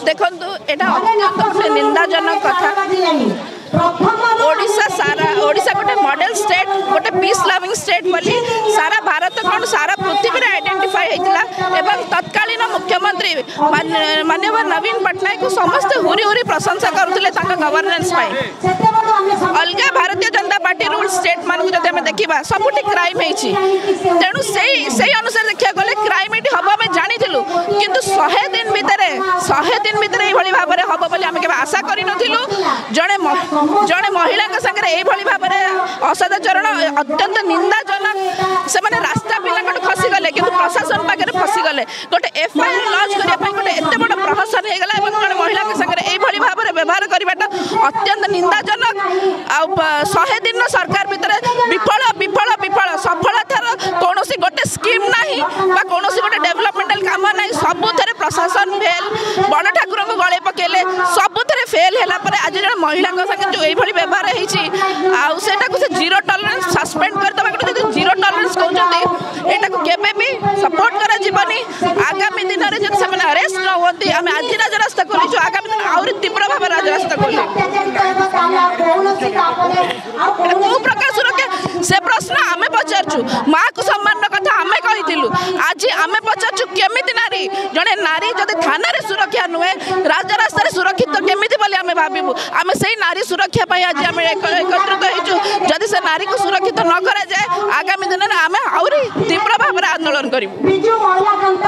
देखु एटा अत्यंत गोटे निंदाजनक कथा। ओडिशा सारा ओडिशा गोटे मॉडल स्टेट गोटे पीस लविंग स्टेट बोली सारा भारत कौन सारा पृथ्वी में आइडेंटिफाई होता एवं तत्कालीन मुख्यमंत्री माननीय नवीन पट्टनायक को समस्त हुरी हुरी प्रशंसा करुले गवर्नेंस अलग Bharatiya Janata party rule state मान जब आम देखा सबुठ क्राइम तेणु से अनुसार देखा गले क्राइम ये हम आम जानी किंतु 100 दिन भितर ये भाव में हम बोली आम के आशा करूँ। जड़े महिला संगे भाव में असदाचरण अत्यंत निंदाजनक से रास्ता पिला फसी गले कि प्रशासन पाखे फसी गले गोटे एफआईआर लॉन्च करने गोटे एत बड़ प्रहसन होगा जड़े महिला संगे ये भाव में व्यवहार करवाटा अत्यंत निंदाजनक। 100 दिन सरकार भितर विफल विफल विफल सफलतार कौन गोटे स्कीम ना कौन गोटे डेवलपमेंटल काम ना सबुथ प्रशासन फेल बड़ ठाकुर को गले पकेले सबुथ फेल है आज जब महिला संगे जो ये व्यवहार होता जीरो टॉलरेंस सस्पेंड करदे जीरो टॉलरेंस कहते भी सपोर्ट करानी आगामी दिन में जब से अरेस्ट न होती आम आज राजरास्ता खोलीचु आगामी दिन आहरी तीव्र भाव राजरास्ता खोल कौ प्रकार सुरक्षा से प्रश्न आम पचारु माँ को सम्मान कथा आम कहीलु आज आम पचारु केमी नारी जड़े नारी जब थाना सुरक्षा नुहे राजरास्ता सुरक्षित केमी बोली आम भावु आम से नारी सुरक्षा आज आम एकत्रित होइचु जदि से नारी को सुरक्षित न करा जाए आगामी दिन में आम आहरी तीव्र भाव में आंदोलन करूँ।